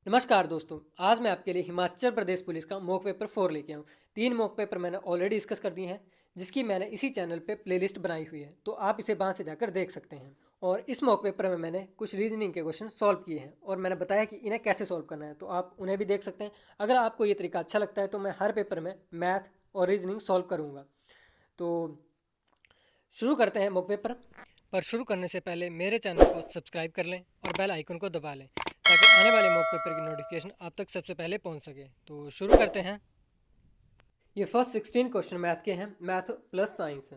नमस्कार दोस्तों। आज मैं आपके लिए हिमाचल प्रदेश पुलिस का मॉक पेपर 4 लेके आया हूँ। 3 मॉक पेपर मैंने ऑलरेडी डिस्कस कर दिए हैं, जिसकी मैंने इसी चैनल पे प्लेलिस्ट बनाई हुई है, तो आप इसे वहाँ से जाकर देख सकते हैं। और इस मॉक पेपर में मैंने कुछ रीजनिंग के क्वेश्चन सॉल्व किए हैं और मैंने बताया कि इन्हें कैसे सॉल्व करना है, तो आप उन्हें भी देख सकते हैं। अगर आपको ये तरीका अच्छा लगता है तो मैं हर पेपर में मैथ और रीजनिंग सॉल्व करूँगा। तो शुरू करते हैं मॉक पेपर। पर शुरू करने से पहले मेरे चैनल को सब्सक्राइब कर लें और बेल आइकन को दबा लें, ताकि आने वाले मॉक पेपर की नोटिफिकेशन आप तक सबसे पहले पहुंच सके। तो शुरू करते हैं। ये फर्स्ट 16 क्वेश्चन मैथ के हैं, मैथ प्लस साइंस।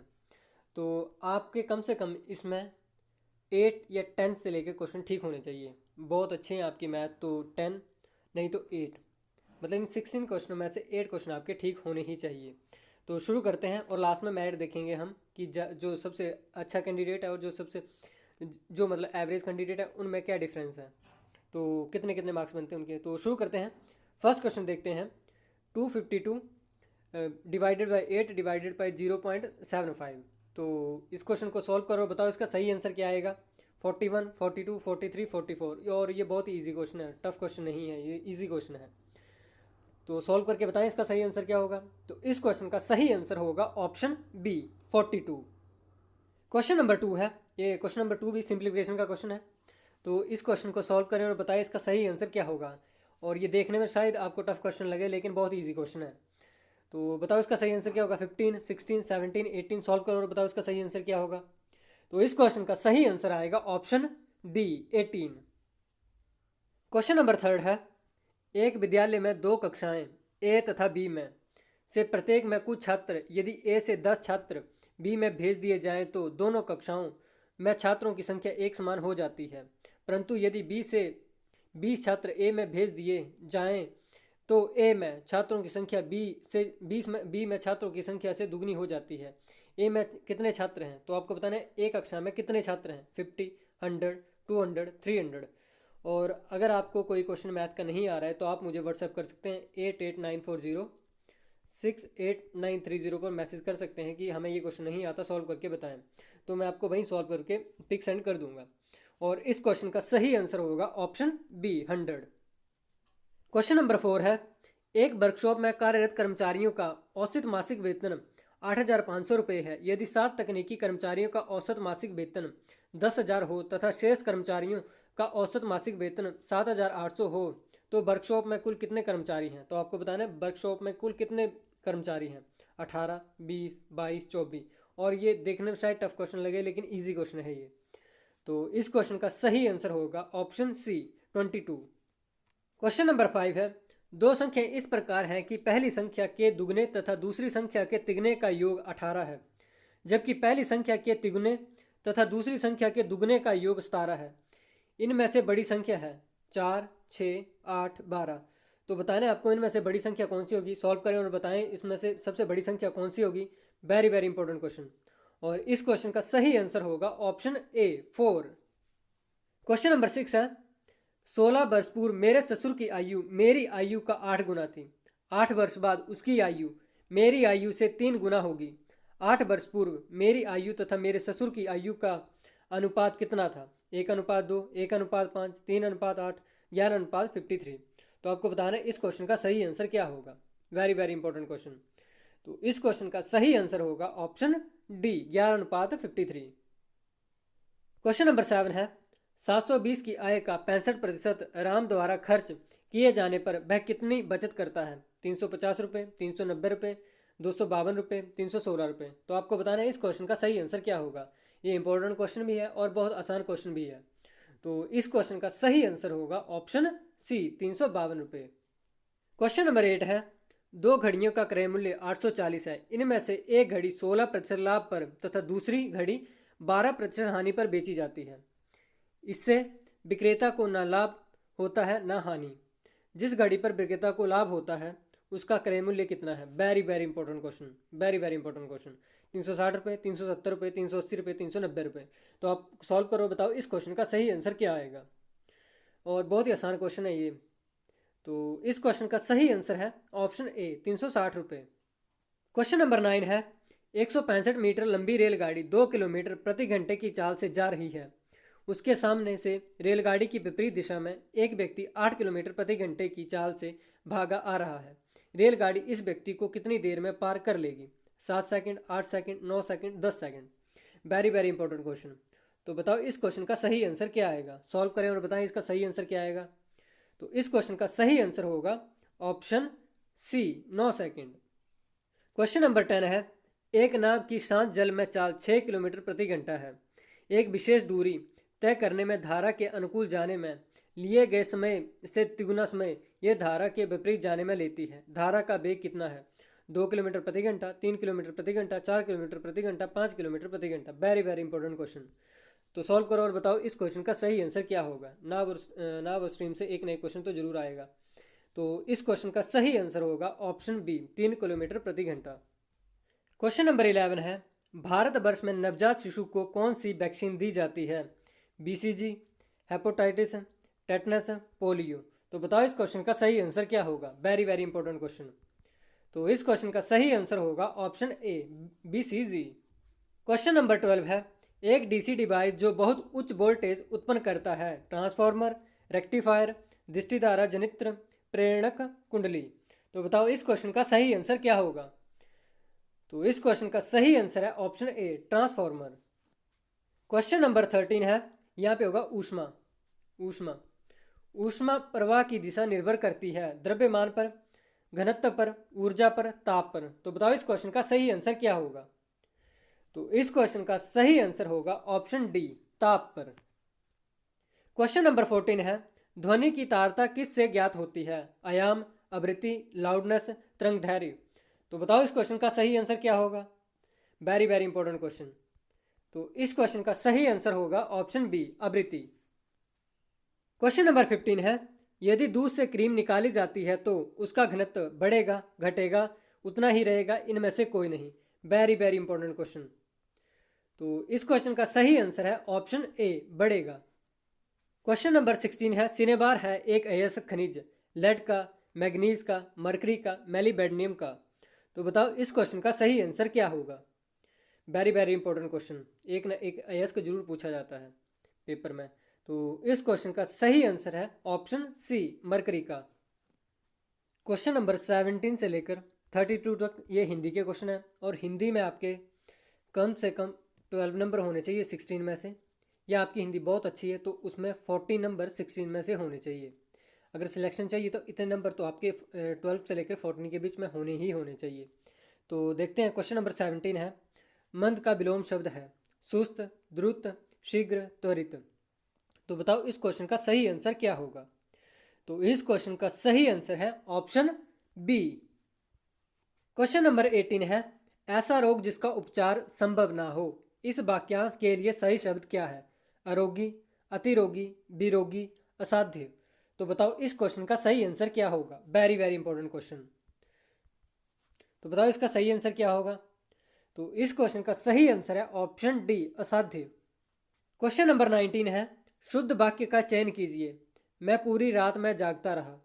तो आपके कम से कम इसमें 8 या 10 से लेकर क्वेश्चन ठीक होने चाहिए। बहुत अच्छे हैं आपकी मैथ, तो 10 नहीं तो 8, मतलब इन 16 क्वेश्चनों में से 8 क्वेश्चन आपके ठीक होने ही चाहिए। तो शुरू करते हैं और लास्ट में मेरिट देखेंगे हम कि जो सबसे अच्छा कैंडिडेट है और जो मतलब एवरेज कैंडिडेट है उनमें क्या डिफरेंस है, तो कितने कितने मार्क्स बनते हैं उनके। तो शुरू करते हैं। फर्स्ट क्वेश्चन देखते हैं। 252 डिवाइडेड बाई 8 डिवाइडेड बाई 0.75। तो इस क्वेश्चन को सॉल्व करो, बताओ इसका सही आंसर क्या आएगा। 41, 42, 43, 44। और ये बहुत ही ईजी क्वेश्चन है, टफ क्वेश्चन नहीं है, ये ईजी क्वेश्चन है। तो सॉल्व करके बताएं इसका सही आंसर क्या होगा। तो इस क्वेश्चन का सही आंसर होगा ऑप्शन बी, 42। क्वेश्चन नंबर 2 है। ये क्वेश्चन नंबर 2 भी सिंप्लीफिकेशन का क्वेश्चन है। तो इस क्वेश्चन को सॉल्व करें और बताएं इसका सही आंसर क्या होगा। और ये देखने में शायद आपको टफ क्वेश्चन लगे, लेकिन बहुत ईजी क्वेश्चन है। तो बताओ इसका सही आंसर क्या होगा। 15, 16, 17, 18 सॉल्व करो और बताओ इसका सही आंसर क्या होगा। तो इस क्वेश्चन का सही आंसर आएगा ऑप्शन डी, 18। क्वेश्चन नंबर 3 है। एक विद्यालय में 2 कक्षाएं ए तथा बी में से प्रत्येक में कुछ छात्र यदि ए से 10 छात्र बी में भेज दिए जाएं तो दोनों कक्षाओं में छात्रों की संख्या एक समान हो जाती है। परंतु यदि बी से 20 छात्र ए में भेज दिए जाएं तो ए में छात्रों की संख्या बी में छात्रों की संख्या से दुगनी हो जाती है। ए में कितने छात्र हैं, तो आपको बताना है एक कक्षा में कितने छात्र हैं। 50, 100, 200, 300। और अगर आपको कोई क्वेश्चन मैथ का नहीं आ रहा है तो आप मुझे व्हाट्सएप कर सकते हैं 8894068930 पर मैसेज कर सकते हैं कि हमें ये क्वेश्चन नहीं आता, सॉल्व करके बताएं। तो मैं आपको वहीं सॉल्व करके पिक सेंड कर दूंगा। और इस क्वेश्चन का सही आंसर होगा ऑप्शन बी, 100। क्वेश्चन नंबर 4 है। एक वर्कशॉप में कार्यरत कर्मचारियों का औसत मासिक वेतन 8,500 रुपये है। यदि 7 तकनीकी कर्मचारियों का औसत मासिक वेतन 10,000 हो तथा शेष कर्मचारियों का औसत मासिक वेतन 7,800 हो तो वर्कशॉप में कुल कितने कर्मचारी हैं। तो आपको बताना है वर्कशॉप में कुल कितने कर्मचारी हैं। 18, 20, 22, 24। और ये देखने में शायद टफ क्वेश्चन लगे, लेकिन ईजी क्वेश्चन है ये। तो इस क्वेश्चन का सही आंसर होगा ऑप्शन सी, 22। क्वेश्चन नंबर 5 है। दो संख्या इस प्रकार हैं कि पहली संख्या के दुगने तथा दूसरी संख्या के तिगुने का योग 18 है, जबकि पहली संख्या के तिगुने तथा दूसरी संख्या के दुगने का योग 17 है। इनमें से बड़ी संख्या है 4, 6, 8, 12। तो बताना है आपको इनमें से बड़ी संख्या कौन सी होगी। सॉल्व करें और बताएं इसमें से सबसे बड़ी संख्या कौन सी होगी। Very very important question. और इस क्वेश्चन का सही आंसर होगा ऑप्शन ए, 4। क्वेश्चन नंबर 6 है। 16 वर्ष पूर्व मेरे ससुर की आयु मेरी आयु का 8 गुना थी। 8 वर्ष बाद उसकी आयु मेरी आयु से 3 गुना होगी। 8 वर्ष पूर्व मेरी आयु तथा मेरे ससुर की आयु का अनुपात कितना था। 1:2, 1:5, 3:8, 11:53। तो आपको बताना है इस क्वेश्चन का सही आंसर क्या होगा। Very very important question. तो इस क्वेश्चन का सही आंसर होगा ऑप्शन डी, 11:53। क्वेश्चन नंबर 7 है। 720 की आय का 65% राम द्वारा खर्च किए जाने पर वह कितनी बचत करता है। 350 रुपये, 390 रुपये, 252 रुपये, 316 रुपये। तो आपको बताना है इस क्वेश्चन का सही आंसर क्या होगा। ये इंपॉर्टेंट क्वेश्चन भी है और बहुत आसान क्वेश्चन भी है। तो इस क्वेश्चन का सही आंसर होगा ऑप्शन सी, 352 रुपये। क्वेश्चन नंबर 8 है। दो घड़ियों का क्रय मूल्य 840 है। इनमें से एक घड़ी 16% लाभ पर तथा दूसरी घड़ी 12% हानि पर बेची जाती है। इससे विक्रेता को ना लाभ होता है ना हानि। जिस घड़ी पर विक्रेता को लाभ होता है उसका क्रय मूल्य कितना है। Very very important question, very very important question. 360 रुपये, 370 रुपये, 380 रुपये, 390 रुपये। तो आप सॉल्व करो, बताओ इस क्वेश्चन का सही आंसर क्या आएगा। और बहुत ही आसान क्वेश्चन है ये। तो इस क्वेश्चन का सही आंसर है ऑप्शन ए, 360 रुपये। क्वेश्चन नंबर 9 है। 165 मीटर लंबी रेलगाड़ी 2 किलोमीटर प्रति घंटे की चाल से जा रही है। उसके सामने से रेलगाड़ी की विपरीत दिशा में एक व्यक्ति 8 किलोमीटर प्रति घंटे की चाल से भागा आ रहा है। रेलगाड़ी इस व्यक्ति को कितनी देर में पार कर लेगी? 7 second, 8 second, 9 second, 10 second. Very very important question. तो बताओ इस क्वेश्चन का सही आंसर क्या आएगा? सॉल्व करें और बताएं इसका सही आंसर क्या आएगा। तो इस क्वेश्चन का सही आंसर होगा option C, 9 second. Question number 10 है, एक नाव की शांत जल में चाल 6 किलोमीटर प्रति घंटा है। एक विशेष दूरी तय करने में धारा के अनुकूल जाने में लिए गए समय से तिगुना समय यह धारा के विपरीत जाने में लेती है। धारा का वेग कितना है? 2 किलोमीटर प्रति घंटा, 3 किलोमीटर प्रति घंटा, 4 किलोमीटर प्रति घंटा, 5 किलोमीटर प्रति घंटा। Very very important question. तो सॉल्व करो और बताओ इस क्वेश्चन का सही आंसर क्या होगा। नाव और स्ट्रीम से एक नए क्वेश्चन तो जरूर आएगा। तो इस क्वेश्चन का सही आंसर होगा ऑप्शन बी, 3 किलोमीटर प्रति घंटा। क्वेश्चन नंबर 11 है, भारतवर्ष में नवजात शिशु को कौन सी वैक्सीन दी जाती है? BCG, hepatitis, tetanus, polio. तो बताओ इस क्वेश्चन का सही आंसर क्या होगा। Very very important question. तो इस क्वेश्चन का सही आंसर होगा option A, BCG. Question number 12 है, एक डीसी डिवाइस जो बहुत उच्च वोल्टेज उत्पन्न करता है। ट्रांसफार्मर, रेक्टिफायर, दृष्टिधारा जनित्र, प्रेरणक कुंडली। तो बताओ इस क्वेश्चन का सही आंसर क्या होगा। तो इस क्वेश्चन का सही आंसर है ऑप्शन ए, ट्रांसफार्मर। क्वेश्चन नंबर 13 है, यहाँ पे होगा ऊष्मा। ऊष्मा ऊष्मा प्रवाह की दिशा निर्भर करती है द्रव्यमान पर, घनत्व पर, ऊर्जा पर, ताप पर। तो बताओ इस क्वेश्चन का सही आंसर क्या होगा। तो इस क्वेश्चन का सही आंसर होगा ऑप्शन डी, ताप पर। क्वेश्चन नंबर 14 है, ध्वनि की तारता किस से ज्ञात होती है? आयाम, आवृत्ति, लाउडनेस, तरंगदैर्घ्य। तो बताओ इस क्वेश्चन का सही आंसर क्या होगा। Very very important question. तो इस क्वेश्चन का सही आंसर होगा ऑप्शन बी, आवृत्ति। क्वेश्चन नंबर 15 है, यदि दूध से क्रीम निकाली जाती है तो उसका घनत्व बढ़ेगा, घटेगा, उतना ही रहेगा, इनमें से कोई नहीं। Very very important question. तो इस क्वेश्चन का सही आंसर है ऑप्शन ए, बढ़ेगा। क्वेश्चन नंबर 16 है, सिनेबार है एक अयस्क खनिज, लेड का, मैग्नीज का, मरकरी का, मेलिबेडनियम का। तो बताओ इस क्वेश्चन का सही आंसर क्या होगा। Very very important question. एक ना एक अयस्क जरूर पूछा जाता है पेपर में। तो इस क्वेश्चन का सही आंसर है ऑप्शन सी, मरकरी का। क्वेश्चन नंबर 17 से लेकर 32 तक ये हिंदी के क्वेश्चन है और हिंदी में आपके कम से कम 12 नंबर होने चाहिए 16 में से। या आपकी हिंदी बहुत अच्छी है तो उसमें 40 नंबर 16 में से होने चाहिए। अगर सिलेक्शन चाहिए तो इतने नंबर तो आपके 12 से लेकर 14 के बीच में होने ही होने चाहिए। तो देखते हैं क्वेश्चन नंबर 17 है, मंद का विलोम शब्द है सुस्त, द्रुत, शीघ्र, त्वरित। तो बताओ इस क्वेश्चन का सही आंसर क्या होगा। तो इस क्वेश्चन का सही आंसर है ऑप्शन बी। क्वेश्चन नंबर 18 है, ऐसा रोग जिसका उपचार संभव ना हो। इस वाक्यांश के लिए सही शब्द क्या है? अरोगी, अतिरोगी, विरोगी, असाध्य। तो बताओ इस क्वेश्चन का सही आंसर क्या होगा। Very very important question. तो बताओ इसका सही आंसर क्या होगा। तो इस क्वेश्चन का सही आंसर है ऑप्शन डी, असाध्य। क्वेश्चन नंबर 19 है, शुद्ध वाक्य का चयन कीजिए। मैं पूरी रात में जागता रहा,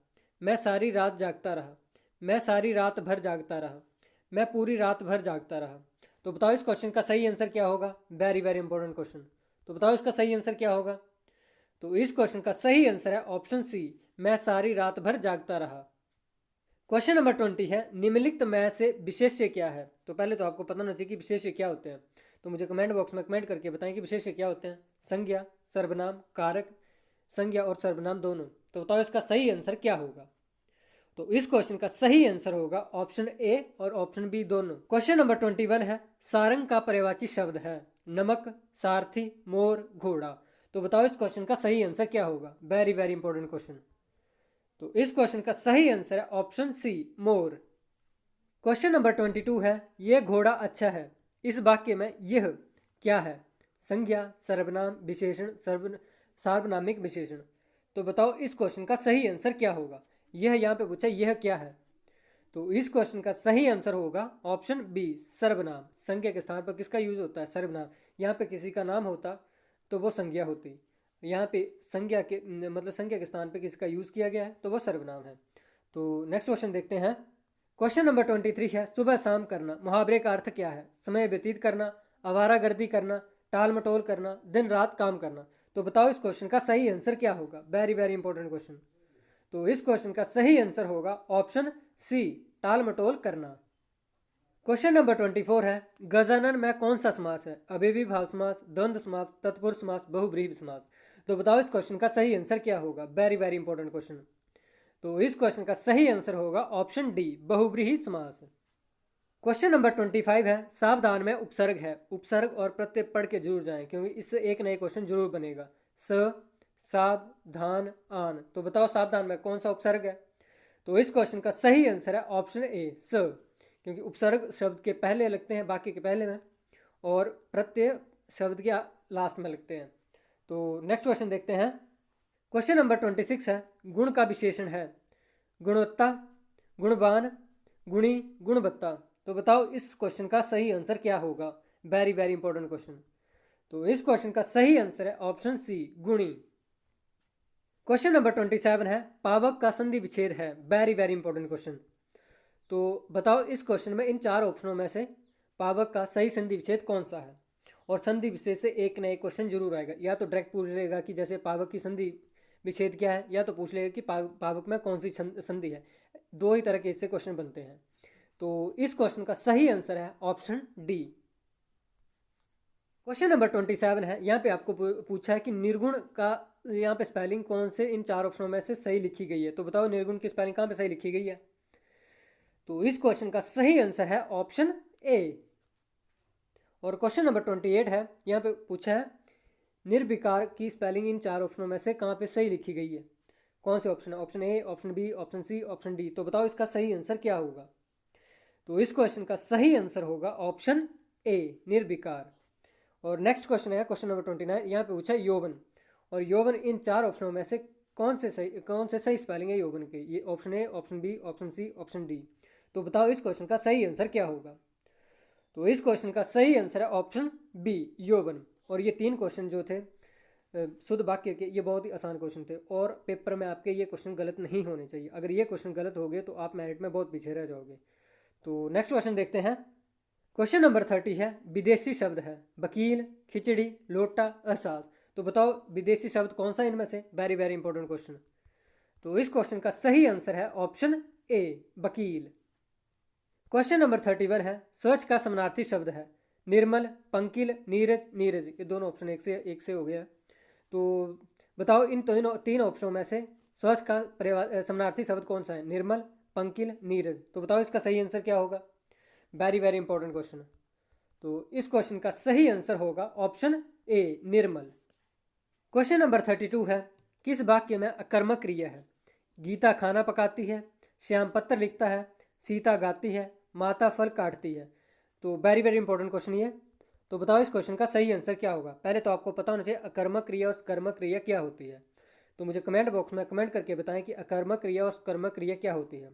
मैं सारी रात जागता रहा, मैं सारी रात भर जागता रहा, मैं पूरी रात भर जागता रहा। तो बताओ इस क्वेश्चन का सही आंसर क्या होगा। Very very important question. तो बताओ इसका सही आंसर क्या होगा। तो इस क्वेश्चन का सही आंसर है ऑप्शन सी, मैं सारी रात भर जागता रहा। क्वेश्चन नंबर 20 है, निम्नलिखित में से विशेष्य क्या है। तो पहले तो आपको पता होना चाहिए कि विशेष्य क्या होते हैं। तो मुझे कमेंट बॉक्स में कमेंट करके बताएं कि विशेष्य क्या होते हैं। संज्ञा, सर्वनाम, कारक, संज्ञा और सर्वनाम दोनों। तो बताओ इसका सही आंसर क्या होगा। तो इस क्वेश्चन का सही आंसर होगा ऑप्शन ए और ऑप्शन बी दोनों। क्वेश्चन नंबर 21 है, सारंग का पर्यायवाची शब्द है नमक, सारथी, मोर, घोड़ा। तो बताओ इस क्वेश्चन का सही आंसर क्या होगा। Very very important question. तो इस क्वेश्चन का सही आंसर है ऑप्शन सी, मोर। क्वेश्चन नंबर 22 है, यह घोड़ा अच्छा है। इस वाक्य में यह क्या है? संज्ञा, सर्वनाम, विशेषण, सार्वनामिक विशेषण। तो बताओ इस क्वेश्चन का सही आंसर क्या होगा। यह यहाँ पे पूछा यह क्या है। तो इस क्वेश्चन का सही आंसर होगा ऑप्शन बी, सर्वनाम। संज्ञा के स्थान पर किसका यूज होता है? सर्वनाम। यहाँ पे किसी का नाम होता तो वो संज्ञा होती। यहाँ पे संज्ञा के मतलब संज्ञा के स्थान पे किसका यूज किया गया है तो वो सर्वनाम है। तो नेक्स्ट क्वेश्चन देखते हैं। क्वेश्चन नंबर 23 है, सुबह शाम करना। मुहावरे का अर्थ क्या है? समय व्यतीत करना, आवारागर्दी करना, टाल मटोल करना, दिन रात काम करना। तो बताओ इस क्वेश्चन का सही आंसर क्या होगा। Very very important question. तो इस क्वेश्चन का सही आंसर होगा ऑप्शन सी, टाल मटोल करना। क्वेश्चन नंबर 24 है, गजानन में कौन सा समास है। अव्ययीभाव समास, द्वंद्व समास, तत्पुरुष समास, बहुब्रीहि समास। तो बताओ इस क्वेश्चन का सही आंसर क्या होगा। Very very important question. तो इस क्वेश्चन का सही आंसर होगा ऑप्शन डी, बहुब्रीहि समास। क्वेश्चन नंबर 25 है, सावधान में उपसर्ग है। उपसर्ग और प्रत्यय पढ़ के जरूर जाएं, क्योंकि इससे एक नए क्वेश्चन जरूर बनेगा। स, सावधान, आन। तो बताओ सावधान में कौन सा उपसर्ग है। तो इस क्वेश्चन का सही आंसर है ऑप्शन ए, स, क्योंकि उपसर्ग शब्द के पहले लगते हैं, बाकी के पहले में, और प्रत्यय शब्द के लास्ट में लगते हैं। तो नेक्स्ट क्वेश्चन देखते हैं। क्वेश्चन नंबर 26 है, गुण का विशेषण है। गुणवत्ता, गुणवान, गुणी, गुणवत्ता। तो बताओ इस क्वेश्चन का सही आंसर क्या होगा। Very very important question. तो इस क्वेश्चन का सही आंसर है ऑप्शन सी, गुणी। क्वेश्चन नंबर 27 है, पावक का संधि विच्छेद है। Very very important question. तो बताओ इस क्वेश्चन में इन चार ऑप्शनों में से पावक का सही संधि विच्छेद कौन सा है। और संधि विच्छेद से एक नए क्वेश्चन जरूर आएगा। या तो डायरेक्ट पूछ लेगा कि जैसे पावक की संधि विच्छेद क्या है, या तो पूछ लेगा कि पावक में कौन सी संधि है। दो ही तरह के इससे क्वेश्चन बनते हैं। तो इस क्वेश्चन का सही आंसर है ऑप्शन डी। क्वेश्चन नंबर 27 है, यहाँ पे आपको पूछा है कि निर्गुण का यहाँ पे स्पेलिंग कौन से इन चार ऑप्शनों में से सही लिखी गई है। तो बताओ निर्गुण की स्पेलिंग कहाँ पे सही लिखी गई है। तो इस क्वेश्चन का सही आंसर है ऑप्शन ए। और क्वेश्चन नंबर 28 है, यहाँ पे पूछा है निर्विकार की स्पेलिंग इन चार ऑप्शनों में से कहाँ पे सही लिखी गई है। कौन से ऑप्शन है। Option A, option B, option C, option D. तो बताओ इसका सही आंसर क्या होगा। तो इस क्वेश्चन का सही आंसर होगा ऑप्शन ए, निर्विकार। और नेक्स्ट क्वेश्चन है क्वेश्चन नंबर 29, यहाँ पे पूछा है यौवन। और यौवन इन चार ऑप्शनों में से कौन से सही स्पेलिंग है यौवन की। ये option A, option B, option C, option D. तो बताओ इस क्वेश्चन का सही आंसर क्या होगा। तो इस क्वेश्चन का सही आंसर है ऑप्शन बी, यौवन। और ये तीन क्वेश्चन जो थे शुद्ध वाक्य के, ये बहुत ही आसान क्वेश्चन थे। और पेपर में आपके ये क्वेश्चन गलत नहीं होने चाहिए। अगर ये क्वेश्चन गलत हो गए तो आप मेरिट में बहुत पीछे रह जाओगे। तो नेक्स्ट क्वेश्चन देखते हैं। क्वेश्चन नंबर 30 है, विदेशी शब्द है। वकील, खिचड़ी, लोटा, एहसास। तो बताओ विदेशी शब्द कौन सा इनमें से। Very very important question. तो इस क्वेश्चन का सही आंसर है ऑप्शन ए, वकील। क्वेश्चन नंबर 31 है, स्वच्छ का समानार्थी शब्द है। निर्मल, पंकिल, नीरज, नीरज। ये दोनों ऑप्शन एक से हो गया। तो बताओ इन तीन ऑप्शनों में से स्वच्छ का समानार्थी शब्द कौन सा है। निर्मल, पंकिल, नीरज। तो बताओ इसका सही आंसर क्या होगा। Very very important question. तो इस क्वेश्चन का सही आंसर होगा option A, Nirmal. Question number 32 है, किस वाक्य में अकर्मक क्रिया है। गीता खाना पकाती है, श्याम पत्र लिखता है, सीता गाती है, माता फल काटती है। तो वेरी वेरी इंपॉर्टेंट क्वेश्चन ये। तो बताओ इस क्वेश्चन का सही आंसर क्या होगा। पहले तो आपको पता होना चाहिए अकर्मक क्रिया और कर्मक क्रिया क्या होती है। तो मुझे कमेंट बॉक्स में कमेंट करके बताएं कि अकर्मक क्रिया और कर्मक क्रिया क्या होती है।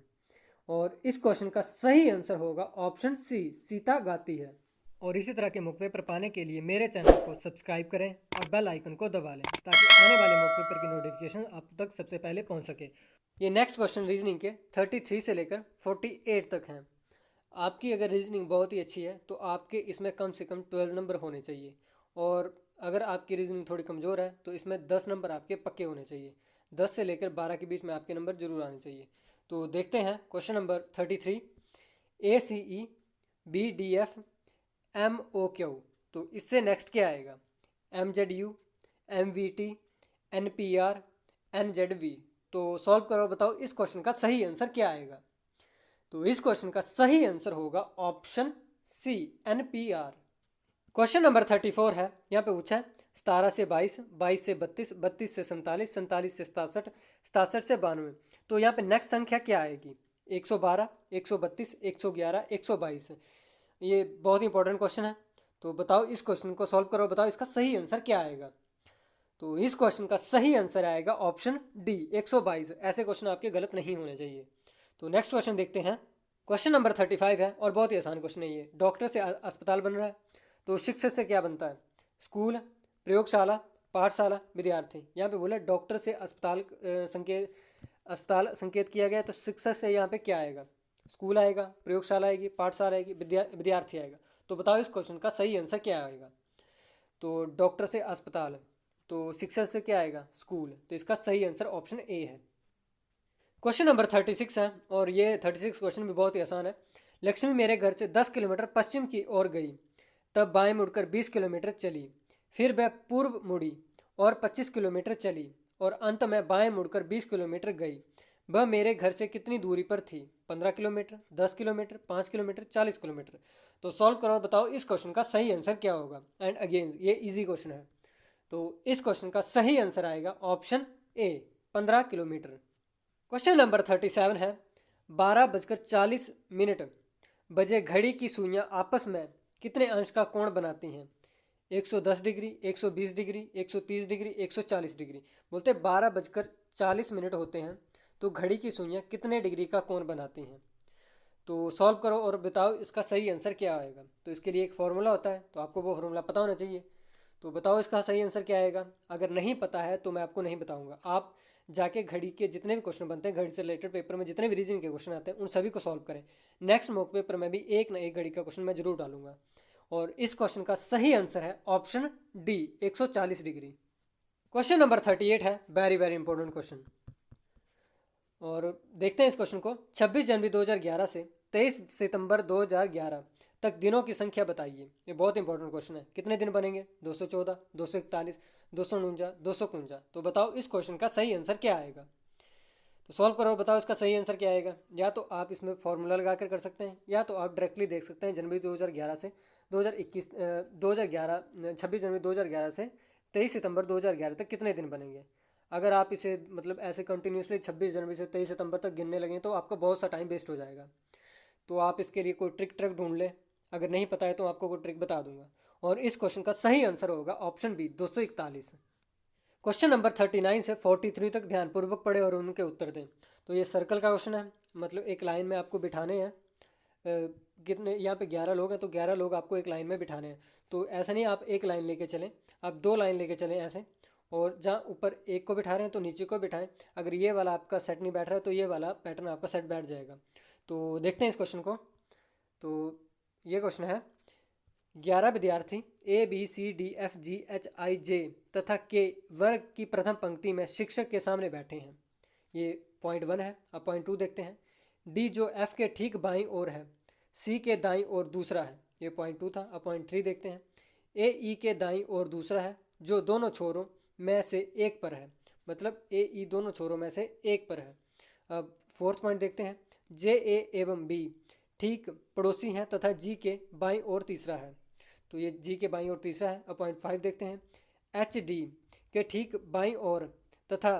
और इस क्वेश्चन का सही आंसर होगा ऑप्शन सी, सीता गाती है। और इसी तरह के मॉक पेपर पाने के लिए मेरे चैनल को सब्सक्राइब करें और बेल आइकन को दबा लें, ताकि आने वाले मॉक पेपर की नोटिफिकेशन आप तक सबसे पहले पहुंच सके। ये नेक्स्ट क्वेश्चन रीजनिंग के 33 से लेकर 48 तक हैं। आपकी अगर रीजनिंग बहुत ही अच्छी है तो आपके इसमें कम से कम 12 नंबर होने चाहिए। और अगर आपकी रीजनिंग थोड़ी कमज़ोर है तो इसमें 10 नंबर आपके पक्के होने चाहिए। 10 से लेकर 12 के बीच में आपके नंबर जरूर आने चाहिए। तो देखते हैं question number 33, ACE, BDF, MOQ। तो इससे नेक्स्ट क्या आएगा। MZU, MVT, NPR, NZV। तो सॉल्व करो, बताओ इस क्वेश्चन का सही आंसर क्या आएगा। तो इस क्वेश्चन का सही आंसर होगा option C, NPR। Question number 34 है, यहाँ पे पूछा है 17 से 22, 22 से 32, 32 से 47, 47 से 67, 67 से 92। तो यहाँ पे नेक्स्ट संख्या क्या आएगी। 112, 132, 111, 122। ये बहुत ही इंपॉर्टेंट क्वेश्चन है। तो बताओ इस क्वेश्चन को सॉल्व करो, बताओ इसका सही आंसर क्या आएगा। तो इस क्वेश्चन का सही आंसर आएगा ऑप्शन डी, 122। ऐसे क्वेश्चन आपके गलत नहीं होने चाहिए। तो नेक्स्ट क्वेश्चन देखते हैं। क्वेश्चन नंबर 35 है और बहुत ही आसान क्वेश्चन है ये। डॉक्टर से अस्पताल बन रहा है, तो शिक्षक से क्या बनता है। स्कूल, प्रयोगशाला, पाठशाला, विद्यार्थी। यहाँ पे बोला डॉक्टर से अस्पताल संकेत किया गया, तो शिक्षक से यहाँ पे क्या आएगा। स्कूल आएगा, प्रयोगशाला आएगी, पाठशाला आएगी, विद्यार्थी आएगा। तो बताओ इस क्वेश्चन का सही आंसर क्या आएगा। तो डॉक्टर से अस्पताल, तो शिक्षा से क्या आएगा? स्कूल। तो इसका सही आंसर ऑप्शन ए है। क्वेश्चन नंबर 36 है और ये 36 क्वेश्चन भी बहुत ही आसान है। लक्ष्मी मेरे घर से 10 किलोमीटर पश्चिम की ओर गई, तब बाएं मुड़कर 20 किलोमीटर चली, फिर वह पूर्व मुड़ी और 25 किलोमीटर चली और अंत में बाएं मुड़कर 20 किलोमीटर गई। वह मेरे घर से कितनी दूरी पर थी? 15 किलोमीटर, 10 किलोमीटर, 5 किलोमीटर, 40 किलोमीटर। तो सॉल्व करो और बताओ इस क्वेश्चन का सही आंसर क्या होगा। एंड अगेन ये इजी क्वेश्चन है, तो इस क्वेश्चन का सही आंसर आएगा option A, 15 kilometre. Question number 37 है। 12:40 बजे घड़ी की सुइयां आपस में कितने अंश का कोण बनाती हैं? 110 डिग्री, 120 डिग्री, 130 डिग्री, 140 डिग्री। बोलते 12:40 होते हैं, तो घड़ी की सुइयां कितने डिग्री का कोण बनाती हैं? तो सॉल्व करो और बताओ इसका सही आंसर क्या आएगा। तो इसके लिए एक फार्मूला होता है, तो आपको वो फार्मूला पता होना चाहिए। तो बताओ इसका सही आंसर क्या आएगा। अगर नहीं पता है तो मैं आपको नहीं बताऊंगा, आप जाके घड़ी के जितने भी क्वेश्चन बनते हैं, घड़ी से रिलेटेड पेपर में जितने भी रीजनिंग के क्वेश्चन आते हैं उन सभी को सॉल्व करें। नेक्स्ट मॉक पेपर में भी एक ना एक घड़ी का क्वेश्चन मैं जरूर डालूंगा। और इस क्वेश्चन का सही आंसर है option D, 140 degree. Question number 38 है, वेरी वेरी इंपॉर्टेंट क्वेश्चन। और देखते हैं इस क्वेश्चन को। 26 जनवरी 2011 से 23 सितंबर 2011 तक दिनों की संख्या बताइए। ये बहुत इंपॉर्टेंट क्वेश्चन है। कितने दिन बनेंगे? 214, 241, 249, 251। तो बताओ इस क्वेश्चन का सही आंसर क्या आएगा। तो सॉल्व करो, बताओ इसका सही आंसर क्या आएगा। या तो आप इसमें फॉर्मूला लगा कर सकते हैं, या तो आप डायरेक्टली देख सकते हैं जनवरी 2011 से 2021 2011 26 जनवरी 2011 से 23 सितंबर 2011 तक कितने दिन बनेंगे। अगर आप इसे मतलब ऐसे कंटिन्यूसली 26 जनवरी से 23 सितंबर तक गिनने लगें तो आपका बहुत सा टाइम वेस्ट हो जाएगा। तो आप इसके लिए कोई ट्रिक ढूंढ लें। अगर नहीं पता है तो आपको कोई ट्रिक बता दूंगा। और इस क्वेश्चन का सही आंसर होगा ऑप्शन बी, 241। क्वेश्चन नंबर 39 से 43 तक ध्यानपूर्वक पढ़े और उनके उत्तर दें। तो ये सर्कल का क्वेश्चन है, मतलब एक लाइन में आपको बिठाने हैं। कितने यहाँ पे 11 लोग हैं, तो 11 लोग आपको एक लाइन में बिठाने हैं। तो ऐसा नहीं आप एक लाइन लेके चलें, आप दो लाइन लेके चलें ऐसे। और जहाँ ऊपर एक को बिठा रहे हैं तो नीचे को बिठाएं। अगर ये वाला आपका सेट नहीं बैठ रहा है तो ये वाला पैटर्न आपका सेट बैठ जाएगा। तो देखते हैं इस क्वेश्चन को। तो ये क्वेश्चन है, 11 विद्यार्थी A B C D F G H I J तथा के वर्ग की प्रथम पंक्ति में शिक्षक के सामने बैठे हैं। ये पॉइंट 1 है। अब पॉइंट 2 देखते हैं। डी जो एफ के ठीक बाईं ओर है, सी के दाईं ओर दूसरा है। ये पॉइंट 2 था। अब पॉइंट 3 देखते हैं। ए ई के दाईं ओर दूसरा है, जो दोनों छोरों में से एक पर है। मतलब ए ई दोनों छोरों में से एक पर है। अब फोर्थ पॉइंट देखते हैं। जे ए एवं बी ठीक पड़ोसी हैं तथा जी के बाईं ओर तीसरा है। तो ये जी के बाईं ओर तीसरा है। अब पॉइंट 5 देखते हैं। एच डी के ठीक बाईं ओर तथा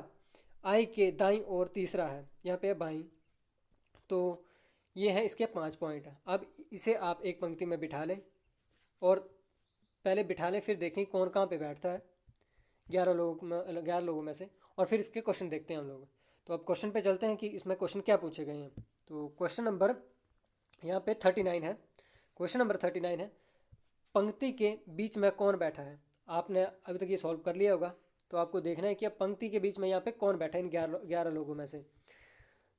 आई के दाईं ओर तीसरा है। यहाँ पे बाईं। तो ये है इसके 5 पॉइंट। अब इसे आप एक पंक्ति में बिठा लें और पहले बिठा लें, फिर देखें कौन कहाँ पे बैठता है 11 लोगों में से, और फिर इसके क्वेश्चन देखते हैं हम लोग। तो अब क्वेश्चन पे चलते हैं कि इसमें क्वेश्चन क्या पूछे गए हैं। तो क्वेश्चन नंबर यहाँ पे 39 है। क्वेश्चन नंबर 39 है, पंक्ति के बीच में कौन बैठा है। आपने अभी तक ये सॉल्व कर लिया होगा, तो आपको देखना है कि अब पंक्ति के बीच में यहाँ पे कौन बैठा है इन 11 लोगों में से।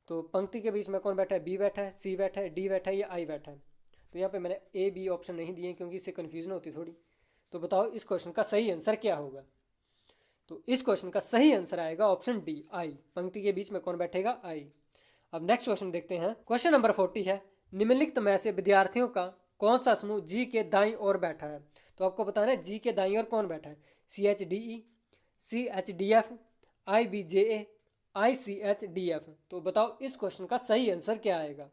तो पंक्ति के बीच में कौन बैठा है? बी बैठा है, सी बैठा है, डी बैठा है या आई बैठा है। तो यहाँ पे मैंने ए बी ऑप्शन नहीं दिए क्योंकि इससे कन्फ्यूजन होती थोड़ी। तो बताओ इस क्वेश्चन का सही आंसर क्या होगा। तो इस क्वेश्चन का सही आंसर आएगा ऑप्शन डी, आई। पंक्ति के बीच में कौन बैठेगा? आई। अब नेक्स्ट क्वेश्चन देखते हैं। क्वेश्चन नंबर 40 है, निम्नलिखित में से विद्यार्थियों का कौन सा समूह जी के दाईं ओर बैठा है। तो आपको बताना है जी के दाईं ओर कौन बैठा है। C H D E, C H D F, I B J A, I C H D F. तो बताओ इस क्वेश्चन का सही आंसर क्या आएगा।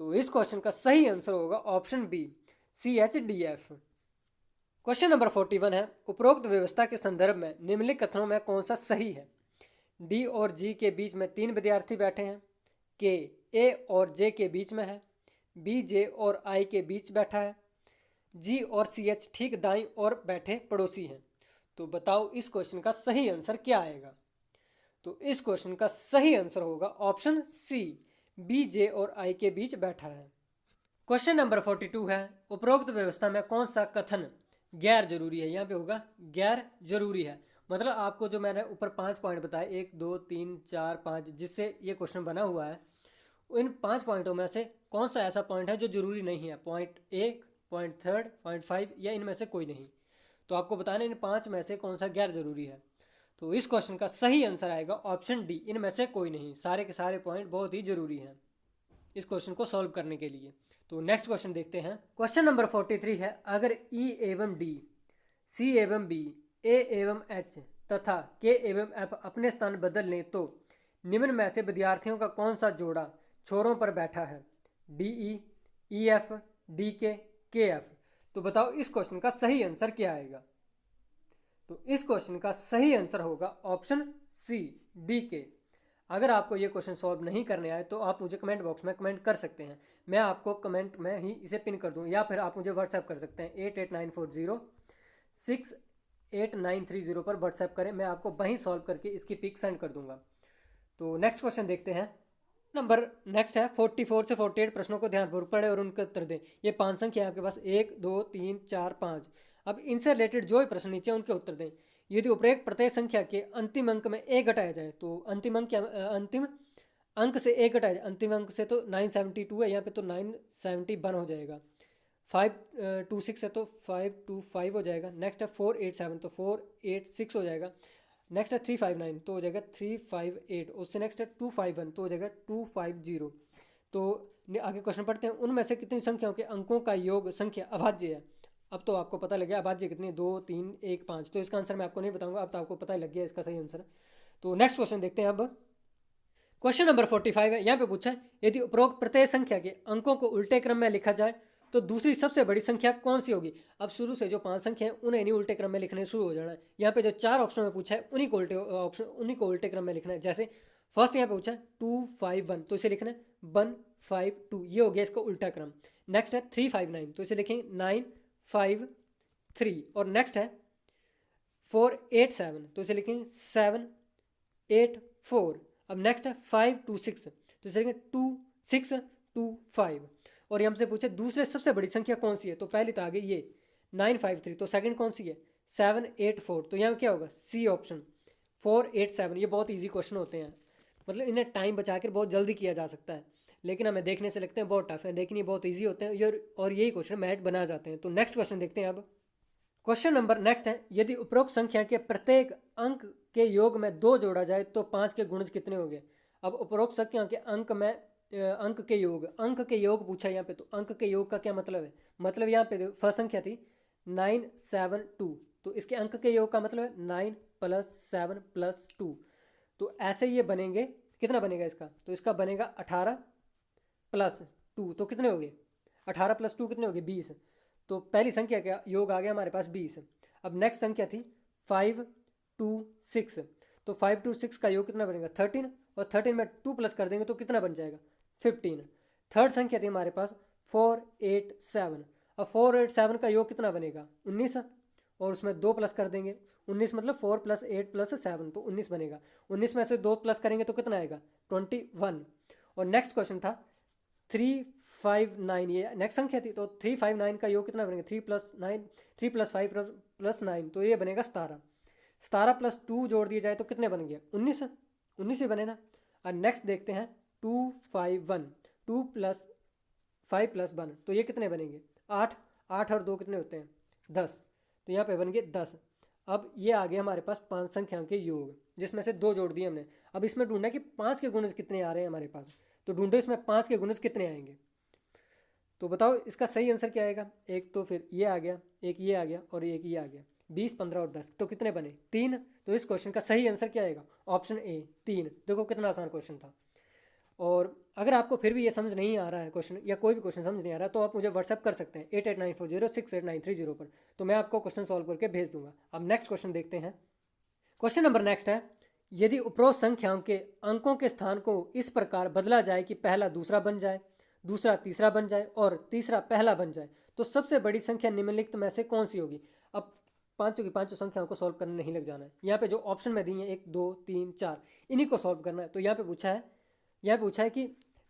तो इस क्वेश्चन का सही आंसर होगा option B, C H D F. Question number 41 है, उपरोक्त व्यवस्था के संदर्भ में निम्नलिखित कथनों में कौन सा सही है। डी और जी के बीच में 3 विद्यार्थी बैठे हैं, के ए और जे के बीच में है, बी जे और आई के बीच बैठा है, जी और सी एच ठीक दाईं ओर बैठे पड़ोसी हैं। तो बताओ इस क्वेश्चन का सही आंसर क्या आएगा। तो इस क्वेश्चन का सही आंसर होगा ऑप्शन सी, बी जे और आई के बीच बैठा है। क्वेश्चन नंबर 42 है, उपरोक्त व्यवस्था में कौन सा कथन गैर जरूरी है। यहाँ पे होगा गैर जरूरी है। मतलब आपको जो मैंने ऊपर 5 पॉइंट बताए, 1 2 3 4 5, जिससे ये क्वेश्चन बना हुआ है, इन 5 पॉइंटों में से कौन सा ऐसा पॉइंट है जो जरूरी नहीं है। पॉइंट 1, पॉइंट 3, पॉइंट 5 या इनमें से कोई नहीं। तो आपको बताना इन 5 में से कौन सा गैर जरूरी है। तो इस क्वेश्चन का सही आंसर आएगा ऑप्शन डी, इनमें से कोई नहीं। सारे के सारे पॉइंट बहुत ही जरूरी हैं इस क्वेश्चन को सॉल्व करने के लिए। तो नेक्स्ट क्वेश्चन देखते हैं। क्वेश्चन नंबर 43 है, अगर ई एवं डी, सी एवं बी, ए एवं एच तथा के एवं एफ अपने स्थान बदल लें तो निम्न में से विद्यार्थियों का कौन सा जोड़ा छोरों पर बैठा है? डी ई एफ, डी के एफ। तो बताओ इस क्वेश्चन का सही आंसर क्या आएगा? तो इस क्वेश्चन का सही आंसर होगा ऑप्शन सी, डी के। अगर आपको ये क्वेश्चन सॉल्व नहीं करने आए तो आप मुझे कमेंट बॉक्स में कमेंट कर सकते हैं, मैं आपको कमेंट में ही इसे पिन कर दूँ, या फिर आप मुझे व्हाट्सएप कर सकते हैं 8894068930 पर व्हाट्सएप करें, मैं आपको वहीं सॉल्व करके इसकी पिक सेंड कर दूंगा। तो नेक्स्ट क्वेश्चन देखते हैं। नंबर नेक्स्ट है 44 से 48 प्रश्नों को ध्यानपूर्वक पढ़ें और उनके उत्तर दें। ये 5 संख्या है आपके पास, 1 2 3 4 5। अब इनसे रिलेटेड जो भी प्रश्न नीचे उनके उत्तर दें। यदि उपरोक्त प्रत्येक संख्या के अंतिम अंक में एक घटाया जाए तो अंतिम अंक क्या, अंतिम अंक से एक घटाया जाए, अंतिम अंक से तो 972 है यहाँ पे, तो 971 हो जाएगा। 526 है तो 525 हो जाएगा। नेक्स्ट है 487 तो 486 हो जाएगा। नेक्स्ट है 359 तो हो जाएगा 358। उससे नेक्स्ट है 251 तो हो जाएगा 250। तो आगे क्वेश्चन पढ़ते हैं, उनमें से कितनी संख्याओं के अंकों का योग संख्या अभाज्य है? अब तो आपको पता लग गया अभाज्य कितनी है, 2 3 1 5। तो इसका आंसर मैं आपको नहीं बताऊंगा, अब तो आपको पता लग गया इसका सही आंसर। तो नेक्स्ट क्वेश्चन देखते हैं। अब क्वेश्चन नंबर 45 है, यहाँ पे पूछा है, यदि उपरोक्त प्रत्येक संख्या के अंकों को उल्टे क्रम में लिखा जाए तो दूसरी सबसे बड़ी संख्या कौन सी होगी? अब शुरू से जो 5 संख्या हैं उन्हें नहीं उल्टे क्रम में लिखने शुरू हो जाना है। यहाँ पे जो 4 ऑप्शन में पूछा है उन्हीं को उल्टे क्रम में लिखना है। जैसे फर्स्ट यहाँ पे पूछा है 251 तो इसे लिखना है 152, ये हो गया इसका उल्टा क्रम। नेक्स्ट है 359 तो इसे लिखेंगे 953। और नेक्स्ट है 487 तो इसे लिखेंगे 784। अब नेक्स्ट है 526 तो इसे लिखेंगे 2625। और हमसे पूछे दूसरे सबसे बड़ी संख्या कौन सी है, तो पहली तो आ गई ये 953, तो सेकंड कौन सी है 784। तो यहाँ क्या होगा सी ऑप्शन 487। ये बहुत इजी क्वेश्चन होते हैं, मतलब इन्हें टाइम बचा कर बहुत जल्दी किया जा सकता है, लेकिन हमें देखने से लगते हैं बहुत टफ है, लेकिन ये बहुत ईजी होते हैं और यही क्वेश्चन मैथ बना जाते हैं। तो नेक्स्ट क्वेश्चन देखते हैं। अब क्वेश्चन नंबर नेक्स्ट है, यदि उपरोक्त संख्या के प्रत्येक अंक के योग में 2 जोड़ा जाए तो 5 के गुणज कितने होंगे? अब उपरोक्त संख्या के अंक में अंक के योग पूछा है यहाँ पे, तो अंक के योग का क्या मतलब है? मतलब यहाँ पे फर्स्ट संख्या थी 972, तो इसके अंक के योग का मतलब है 9 + 7 + 2। तो ऐसे ये बनेंगे, कितना बनेगा इसका? तो इसका बनेगा 18 + 2, तो कितने हो गए 18 + 2 कितने हो गए 20। तो पहली संख्या का योग आ गया हमारे पास 20। अब नेक्स्ट संख्या थी 526, तो 526 का योग कितना बनेगा 13, और 13 में 2 प्लस कर देंगे तो कितना बन जाएगा 15। थर्ड संख्या थी हमारे पास 487, अब 487 का योग कितना बनेगा 19, और उसमें 2 प्लस कर देंगे 19, मतलब 4 + 8 + 7 तो 19 बनेगा। 19 में से 2 प्लस करेंगे तो कितना आएगा 21। और नेक्स्ट क्वेश्चन था 359, ये नेक्स्ट संख्या थी, तो 359 का योग कितना बनेगा 3 + 9, 3 + 5 + 9 तो ये बनेगा 17। 17 + 2 जोड़ दिया जाए तो कितने बन गया 19, 19 ही बने ना। और नेक्स्ट देखते हैं 251, 2 + 5 + 1 तो ये कितने बनेंगे 8, 8 और 2 कितने होते हैं 10, तो यहाँ पे बन गए 10। अब ये आ गया हमारे पास 5 संख्याओं के योग, जिसमें से 2 जोड़ दिए हमने। अब इसमें ढूंढना है कि 5 के गुणज कितने आ रहे हैं हमारे पास, तो ढूंढो इसमें 5 के गुणज कितने आएंगे। तो बताओ इसका सही आंसर क्या आएगा। एक तो फिर ये आ गया, एक ये आ गया और एक ये आ गया, 20 15 और 10 तो कितने बने 3। तो इस क्वेश्चन का सही आंसर क्या आएगा ऑप्शन ए 3। देखो कितना आसान क्वेश्चन था। और अगर आपको फिर भी ये समझ नहीं आ रहा है क्वेश्चन, या कोई भी क्वेश्चन समझ नहीं आ रहा, तो आप मुझे व्हाट्सएप कर सकते हैं 8894068930 पर, तो मैं आपको क्वेश्चन सॉल्व करके भेज दूंगा। अब नेक्स्ट क्वेश्चन देखते हैं। क्वेश्चन नंबर नेक्स्ट है, यदि उपरोक्त संख्याओं के अंकों के स्थान को इस प्रकार बदला जाए कि पहला दूसरा बन जाए, दूसरा तीसरा बन जाए और तीसरा पहला बन जाए, तो सबसे बड़ी संख्या निम्नलिखित में से कौन सी होगी? अब पांचों की पांचों संख्याओं को सॉल्व करने नहीं लग जाना है। यहाँ पे जो ऑप्शन में दी है 1 2 3 4, इन्हीं को सॉल्व करना है। तो यहाँ पे पूछा है कि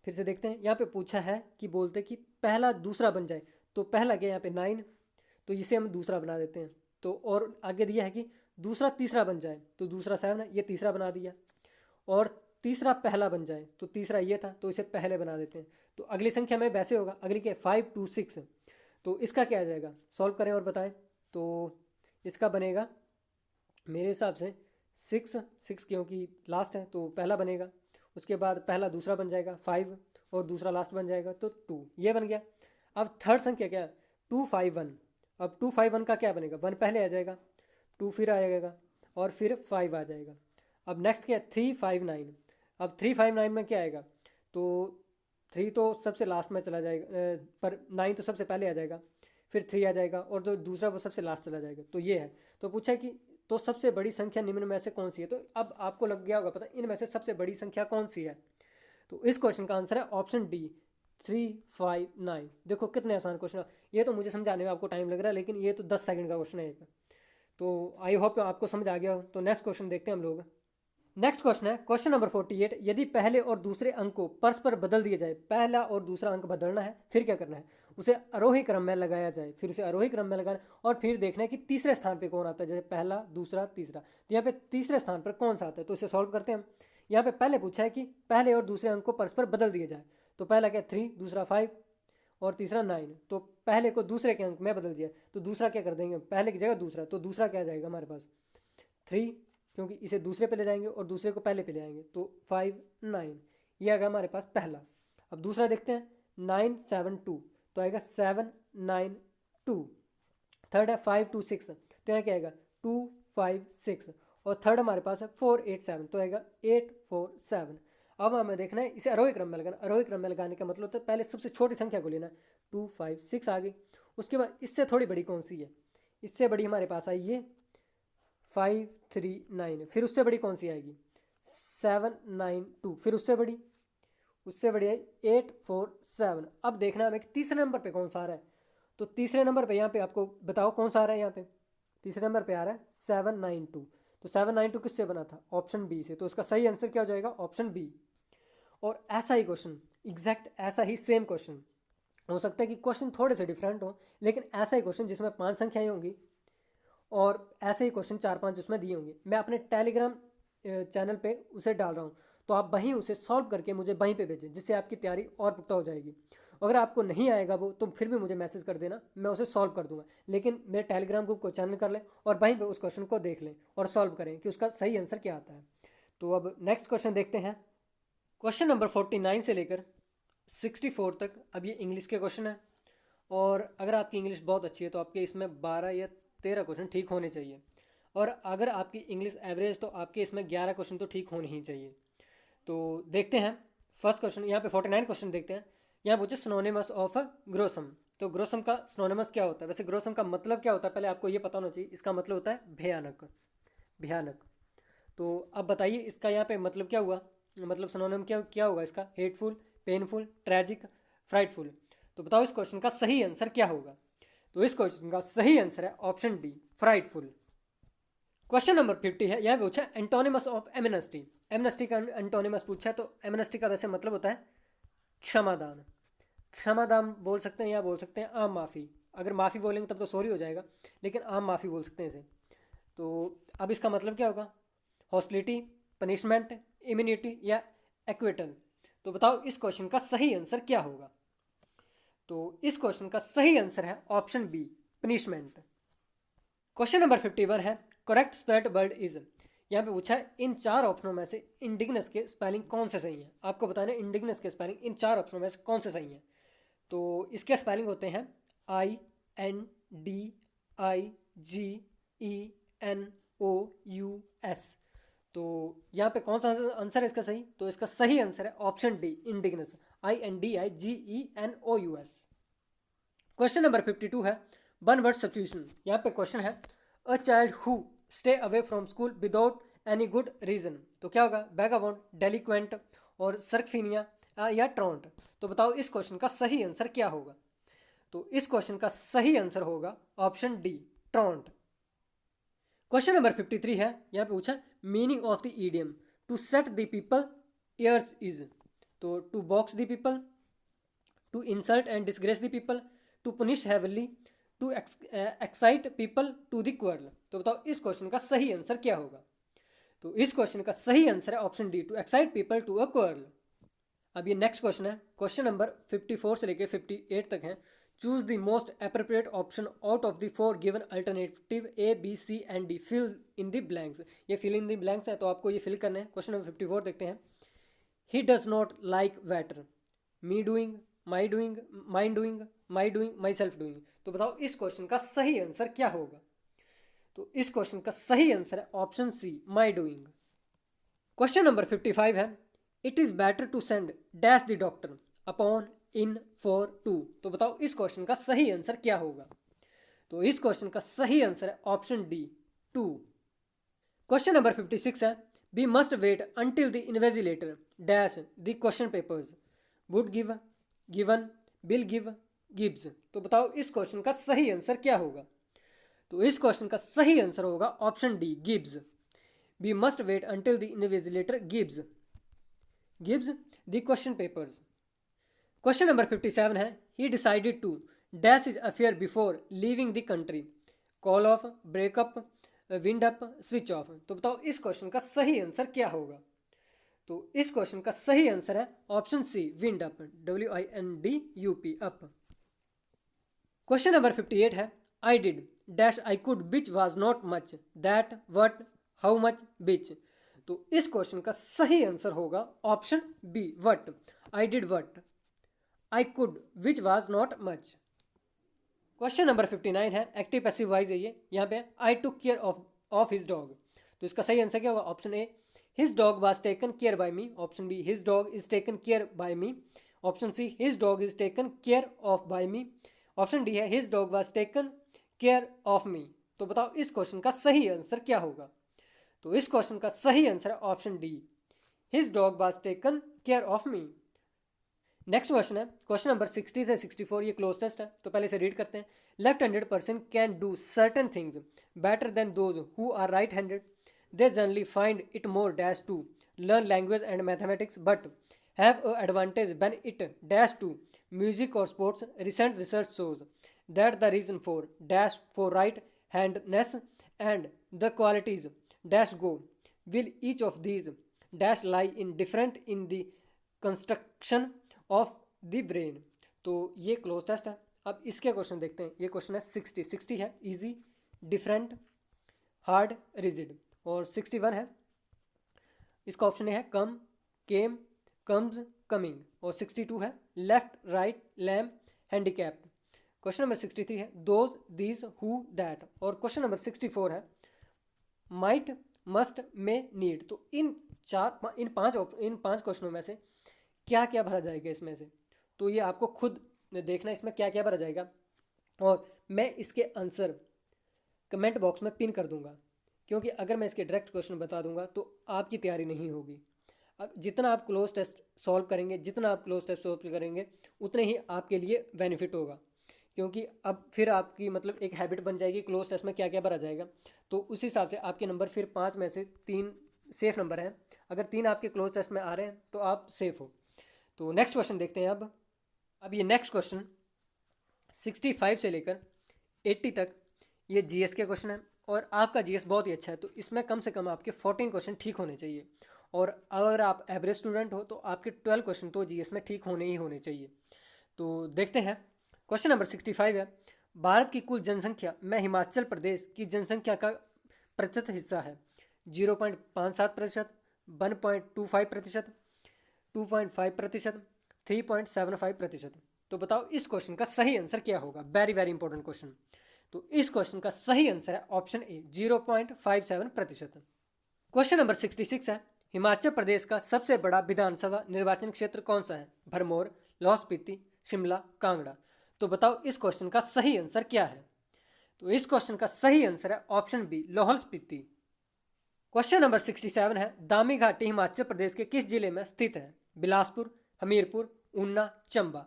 फिर से देखते हैं, यहाँ पे पूछा है कि बोलते कि पहला दूसरा बन जाए, तो पहला क्या यहाँ पे 9, तो इसे हम दूसरा बना देते हैं। तो और आगे दिया है कि दूसरा तीसरा बन जाए, तो दूसरा 7 है, ये तीसरा बना दिया। और तीसरा पहला बन जाए, तो तीसरा ये था, तो इसे पहले बना देते हैं। तो अगली संख्या में वैसे होगा, अगली क्या 526, तो इसका क्या आ जाएगा, सॉल्व करें और बताएं। तो इसका बनेगा मेरे हिसाब से 6 क्योंकि लास्ट है तो पहला बनेगा, उसके बाद पहला दूसरा बन जाएगा 5 और दूसरा लास्ट बन जाएगा तो 2, ये बन गया। अब थर्ड संख्या क्या है 251। अब 251 का क्या बनेगा 1 पहले आ जाएगा, 2 फिर आएगा और फिर 5 आ जाएगा। अब नेक्स्ट क्या है 359। अब 359 में क्या आएगा तो 3 तो सबसे लास्ट में चला जाएगा, पर 9 तो सबसे पहले आ जाएगा, फिर 3 आ जाएगा और जो दूसरा वो सबसे लास्ट चला जाएगा, तो ये है। तो पूछा कि तो सबसे बड़ी संख्या निम्न में से कौन सी है। तो अब आपको लग गया होगा पता इनमें से सबसे बड़ी संख्या कौन सी है। तो इस क्वेश्चन का आंसर है ऑप्शन डी 359। देखो कितने आसान क्वेश्चन है, ये तो मुझे समझाने में आपको टाइम लग रहा है लेकिन ये तो 10 सेकंड का क्वेश्चन है एक। तो आई होप आपको समझ आ गया हो। तो नेक्स्ट क्वेश्चन देखते हैं हम लोग। नेक्स्ट क्वेश्चन है क्वेश्चन नंबर 48। यदि पहले और दूसरे अंक को परस्पर बदल दिया जाए, पहला और दूसरा अंक बदलना है, फिर क्या करना है उसे आरोही क्रम में लगाया जाए, फिर उसे आरोही क्रम में लगाना और फिर देखना है कि तीसरे स्थान पे कौन आता है, जैसे पहला दूसरा तीसरा, तो यहाँ पे तीसरे स्थान पर कौन सा आता है। तो इसे सॉल्व करते हैं हम। यहाँ पे पहले पूछा है कि पहले और दूसरे अंक को परस्पर बदल दिया जाए, तो पहला क्या 3, दूसरा 5 और तीसरा 9। तो पहले को दूसरे के अंक में बदल दिया, तो दूसरा क्या कर देंगे पहले की जगह दूसरा, तो दूसरा क्या जाएगा हमारे पास 3 क्योंकि इसे दूसरे पे ले जाएंगे और दूसरे को पहले पे ले आएंगे, तो 5 9 ये आएगा हमारे पास पहला। अब दूसरा देखते हैं 9 7 2 तो आएगा 7 9 2। थर्ड है 5 2 6 तो यहाँ क्या आएगा 2 5 6 और थर्ड हमारे पास है 4 8 7 तो आएगा 8 4 7। अब हमें देखना है इसे आरोही क्रम में लगाना। आरोही क्रम में लगाने का मतलब होता है पहले सबसे छोटी संख्या को लेना है, 2 5 6 आ गई। उसके बाद इससे थोड़ी बड़ी कौन सी है, इससे बड़ी हमारे पास आई ये 5 3 9। फिर उससे बड़ी कौन सी आएगी 7 9 2। फिर उससे बड़ी आई 8 4 7। अब देखना है हमें तीसरे नंबर पे कौन सा आ रहा है। तो तीसरे नंबर पे यहाँ पे आपको बताओ कौन सा आ रहा है। यहाँ पे तीसरे नंबर पे आ रहा है 7 9 2। तो 7 9 2 किससे बना था ऑप्शन बी से, तो इसका सही आंसर क्या हो जाएगा ऑप्शन बी। और ऐसा ही क्वेश्चन एग्जैक्ट ऐसा ही सेम क्वेश्चन हो सकता है कि क्वेश्चन थोड़े से डिफरेंट हो, लेकिन ऐसा ही क्वेश्चन जिसमें 5 संख्याएं होंगी और ऐसे ही क्वेश्चन 4 5 उसमें दिए होंगे, मैं अपने टेलीग्राम चैनल पे उसे डाल रहा हूँ, तो आप वहीं उसे सॉल्व करके मुझे वहीं पे भेजें, जिससे आपकी तैयारी और पुख्ता हो जाएगी। अगर आपको नहीं आएगा वो तो फिर भी मुझे मैसेज कर देना, मैं उसे सॉल्व कर दूंगा, लेकिन मेरे टेलीग्राम ग्रुप को चैनल कर लें और वहीं पे उस क्वेश्चन को देख लें और सॉल्व करें कि उसका सही आंसर क्या आता है। तो अब नेक्स्ट क्वेश्चन देखते हैं। क्वेश्चन नंबर 49 से लेकर 64 तक अब ये इंग्लिश के क्वेश्चन है, और अगर आपकी इंग्लिश बहुत अच्छी है तो आपके इसमें 12 या 13 क्वेश्चन ठीक होने चाहिए, और अगर आपकी इंग्लिश एवरेज तो आपके इसमें 11 क्वेश्चन तो ठीक होने ही चाहिए। तो देखते हैं फर्स्ट क्वेश्चन। यहाँ पे 49 क्वेश्चन देखते हैं। यहाँ पूछे सिनोनिमस ऑफ ग्रोसम। तो ग्रोसम का सिनोनिमस क्या होता है, वैसे ग्रोसम का मतलब क्या होता है पहले आपको ये पता होना चाहिए। इसका मतलब होता है भयानक, भयानक। तो अब बताइए इसका यहाँ पे मतलब क्या हुआ, मतलब सिनोनिम क्या क्या होगा इसका, हेटफुल, पेनफुल, ट्रैजिक, फ्राइटफुल। तो बताओ इस क्वेश्चन का सही आंसर क्या होगा। तो इस क्वेश्चन का सही आंसर है option D frightful. Question number 50 है। यहाँ पूछा एंटोनिमस ऑफ एमनेस्टी। एमनेस्टी का एंटोनिमस पूछा है, तो एमनेस्टी का वैसे मतलब होता है क्षमादान। क्षमादान बोल सकते हैं या बोल सकते हैं आम माफ़ी। अगर माफ़ी बोलेंगे तब तो सॉरी हो जाएगा, लेकिन आम माफ़ी बोल सकते हैं इसे। तो अब इसका मतलब क्या होगा, हॉस्टिलिटी, पनिशमेंट, इम्यूनिटी या एक्विटल। तो बताओ इस क्वेश्चन का सही आंसर क्या होगा। तो इस क्वेश्चन का सही आंसर है option B punishment. Question number 51 है करेक्ट स्पेल्ड वर्ड इज। यहाँ पे पूछा है इन 4 ऑप्शनों में से इंडिग्नस के स्पेलिंग कौन से सही हैं। आपको बताना है इंडिग्नस के स्पेलिंग इन 4 ऑप्शनों में से कौन से सही हैं। तो इसके स्पेलिंग होते हैं INDIGENOUS। तो यहाँ पे कौन सा आंसर है इसका सही, तो इसका सही आंसर है option D indigenous, INDIGENOUS। Question number 52 है वन वर्ड सब्स्टिट्यूशन। यहाँ पे क्वेश्चन है a child who stay away from school without any good reason. तो क्या होगा बैगाबॉन्ड, डेलिक्वेंट और सर्कफिनिया या ट्रॉन्ट। तो बताओ इस क्वेश्चन का सही आंसर क्या होगा। तो इस क्वेश्चन का सही आंसर होगा option D truant. Question number 53 है। यहाँ पे पूछा meaning of the idiom to set the people ears is. तो to box the people, to insult and disgrace the people, to punish heavenly, to excite people to the quarrel. तो बताओ इस question का सही आंसर क्या होगा। तो इस क्वेश्चन का सही आंसर है option D to excite people to a quarrel. अब ये नेक्स्ट क्वेश्चन है। क्वेश्चन नंबर 54 से लेकर 58 तक है। Choose the most appropriate option out of the 4 given alternative A B C and D, fill in the blanks. ये fill in the blanks है, तो आपको ये फिल करना है। क्वेश्चन नंबर 54 देखते हैं। He does not like water, me doing, my doing, mine doing, my doing, my self doing. तो बताओ इस क्वेश्चन का सही आंसर क्या होगा? तो इस क्वेश्चन का सही आंसर है option C, my doing. Question number 55 है। It is better to send dash the doctor upon in for to. तो बताओ इस क्वेश्चन का सही आंसर क्या होगा? तो इस क्वेश्चन का सही आंसर है option D, to. Question number 56 है। We must wait until the invigilator dash the question papers, would give, given, will give, gives. तो बताओ इस क्वेश्चन का सही आंसर क्या होगा? तो इस क्वेश्चन का सही आंसर होगा option D, gives. We must wait until the invigilator gives the question papers. Question number 57 है। He decided to dash is affair before leaving the country, call off, breakup, wind up, switch off. तो बताओ इस question का सही answer क्या होगा? तो इस क्वेश्चन का सही आंसर है option C, wind up, WINDUP, up. Question number 58 है। I did dash I could which was not much, that, what, how much, which. तो इस क्वेश्चन का सही आंसर होगा option B, what. I did what, I could which was not much. Question number 59 है। Active passive wise है ये। यहाँ पे I took care of his dog. तो इसका सही आंसर क्या होगा? Option A, his dog was taken care by me. Option B, his dog is taken care by me. Option C, his dog is taken care of by me. Option D है, his dog was taken care of me. तो बताओ इस question का सही answer क्या होगा? तो इस क्वेश्चन का सही आंसर है option D, his dog was taken care of me. Next question है क्वेश्चन नंबर 60 से 64। ये क्लोज टेस्ट है, तो पहले से रीड करते हैं। Left handed person can do certain things better than those who are right handed. They generally find it more dash to learn language and mathematics, but have a advantage when it dash to music or sports. Recent research shows that the reason for dash for right handedness and the qualities dash go will each of these dash lie in different in the construction of the brain। तो ये cloze test है। अब इसके question देखते हैं। ये question है 60 है, इजी, डिफरेंट, हार्ड, रिजिड। और 61 है, इसका ऑप्शन है कम, केम, कम्स, कमिंग। और 62 है left, right, lame, handicapped. Question number 63 है दोज, दीज, हु, दैट। और क्वेश्चन नंबर 64 है माइट, मस्ट, मे, नीड। तो इन पांच क्वेश्चनों में से क्या क्या भरा जाएगा इसमें से? तो ये आपको खुद देखना है इसमें क्या क्या भरा जाएगा, और मैं इसके आंसर कमेंट बॉक्स में पिन कर दूंगा, क्योंकि अगर मैं इसके डायरेक्ट क्वेश्चन बता दूंगा तो आपकी तैयारी नहीं होगी। जितना आप क्लोज टेस्ट सॉल्व करेंगे उतने ही आपके लिए बेनिफिट होगा, क्योंकि अब फिर आपकी मतलब एक हैबिट बन जाएगी क्लोज टेस्ट में क्या क्या भरा जाएगा। तो उस हिसाब से आपके नंबर फिर 5 में से 3 सेफ नंबर हैं। अगर 3 आपके क्लोज टेस्ट में आ रहे हैं तो आप सेफ हो। तो नेक्स्ट क्वेश्चन देखते हैं। अब ये नेक्स्ट क्वेश्चन 65 से लेकर 80 तक ये जीएस के क्वेश्चन है, और आपका जीएस बहुत ही अच्छा है, तो इसमें कम से कम आपके 14 क्वेश्चन ठीक होने चाहिए। और अगर आप एवरेज स्टूडेंट हो तो आपके 12 क्वेश्चन तो जीएस में ठीक होने ही होने चाहिए। तो देखते हैं। क्वेश्चन नंबर 65 है। भारत की कुल जनसंख्या में हिमाचल प्रदेश की जनसंख्या का प्रतिशत हिस्सा है 0.57%, 1.25%, 2.5%, 3.75%। तो बताओ इस क्वेश्चन का सही आंसर क्या होगा? Very very important question. तो इस क्वेश्चन का सही आंसर है ऑप्शन ए, 0.57%। क्वेश्चन नंबर 66 है। हिमाचल प्रदेश का सबसे बड़ा विधानसभा निर्वाचन क्षेत्र कौन सा है? भरमौर, लाहौल स्पीति, शिमला, कांगड़ा। तो बताओ इस क्वेश्चन का सही आंसर क्या है? तो इस क्वेश्चन का सही आंसर है option B, Lahaul Spiti. Question number 67 है। दामी घाटी हिमाचल प्रदेश के किस जिले में स्थित है? बिलासपुर, हमीरपुर, ऊना, चंबा।